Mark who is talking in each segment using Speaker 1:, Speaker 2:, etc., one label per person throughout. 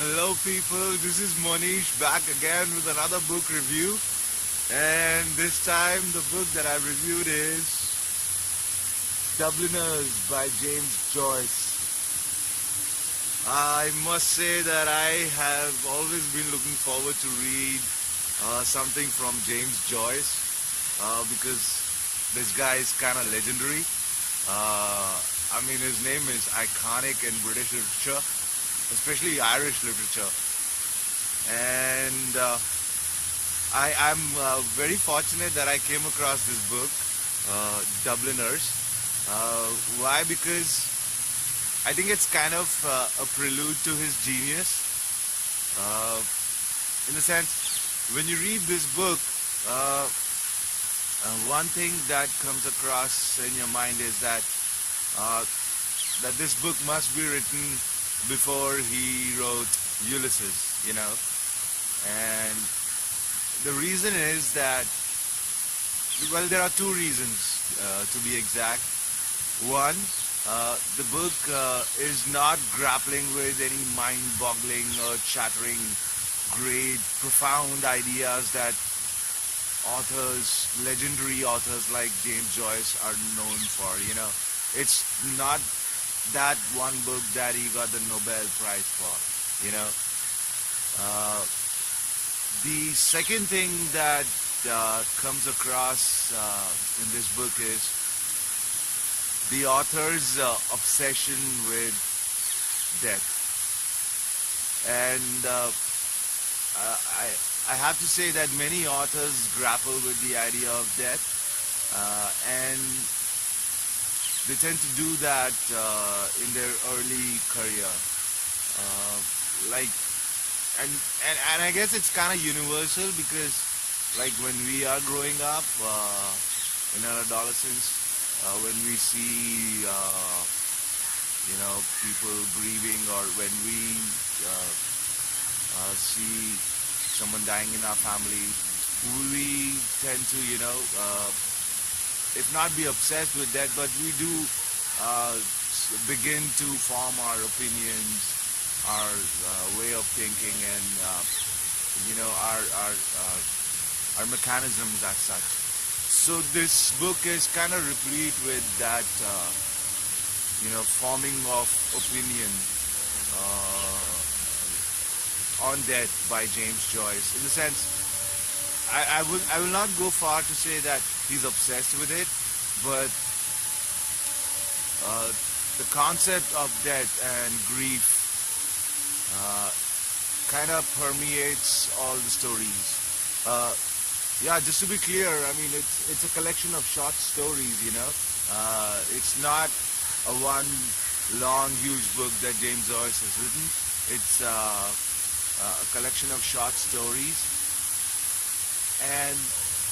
Speaker 1: Hello people, this is Monish back again with another book review, and this time the book that I reviewed is Dubliners by James Joyce. I must say that I have always been looking forward to read something from James Joyce because this guy is kind of legendary. His name is iconic in British literature, especially Irish literature. And I'm very fortunate that I came across this book, Dubliners. Why? Because I think it's kind of a prelude to his genius. In the sense, when you read this book, one thing that comes across in your mind is that this book must be written before he wrote Ulysses, And the reason is that, well, there are two reasons to be exact. One, the book is not grappling with any mind-boggling or shattering, great, profound ideas that legendary authors like James Joyce are known for, It's not that one book that he got the Nobel Prize for, The second thing that comes across in this book is the author's obsession with death. And I have to say that many authors grapple with the idea of death, and they tend to do that in their early career. And I guess it's kind of universal because, like, when we are growing up in our adolescence, when we see people grieving, or when we see someone dying in our family, we tend to if not be obsessed with that, but we do begin to form our opinions, our way of thinking, and our mechanisms as such. So this book is kind of replete with that forming of opinion on death by James Joyce. In the sense, I will not go far to say that he's obsessed with it, but the concept of death and grief kind of permeates all the stories. Just to be clear, it's a collection of short stories. It's not a one long, huge book that James Joyce has written. It's a collection of short stories. And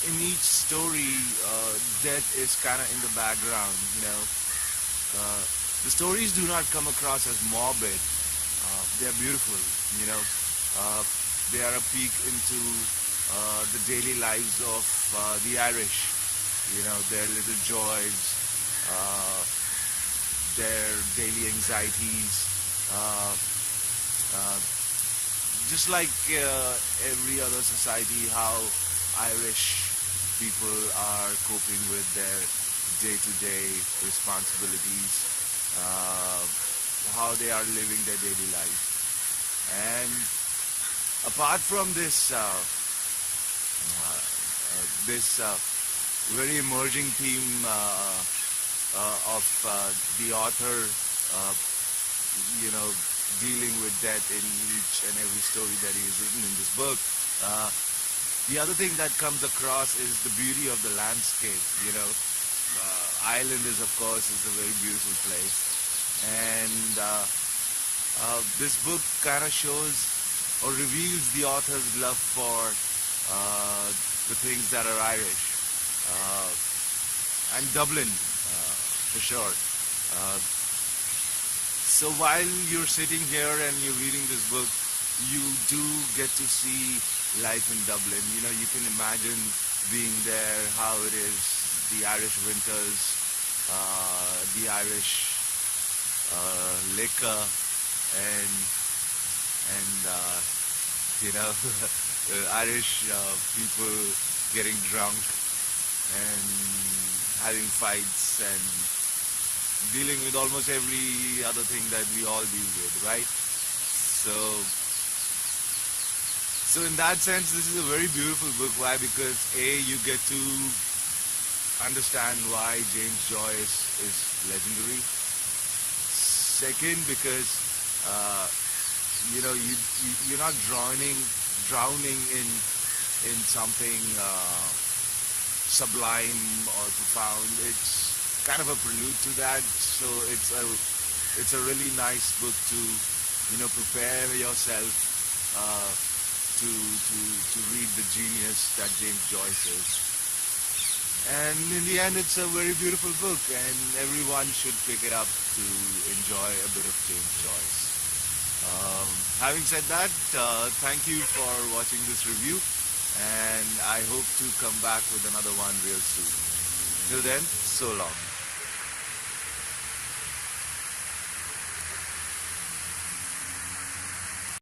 Speaker 1: in each story, death is kind of in the background, The stories do not come across as morbid. They're beautiful, They are a peek into the daily lives of the Irish, their little joys, their daily anxieties. Just like every other society, how Irish people are coping with their day-to-day responsibilities, how they are living their daily life. And apart from this very emerging theme of the author, dealing with death in each and every story that he has written in this book, the other thing that comes across is the beauty of the landscape. Ireland is a very beautiful place, and this book kind of shows or reveals the author's love for the things that are Irish, and Dublin, for sure. So while you're sitting here and you're reading this book, you do get to see life in Dublin. You can imagine being there, how it is, the Irish winters, the Irish liquor, and Irish people getting drunk and having fights and dealing with almost every other thing that we all deal with, right? So in that sense, this is a very beautiful book. Why? Because A, you get to understand why James Joyce is legendary. Second, because you're not drowning in something sublime or profound. It's kind of a prelude to that. So it's a really nice book to prepare yourself to read the genius that James Joyce is. And in the end, it's a very beautiful book, and everyone should pick it up to enjoy a bit of James Joyce. Having said that, thank you for watching this review, and I hope to come back with another one real soon. Till then, so long.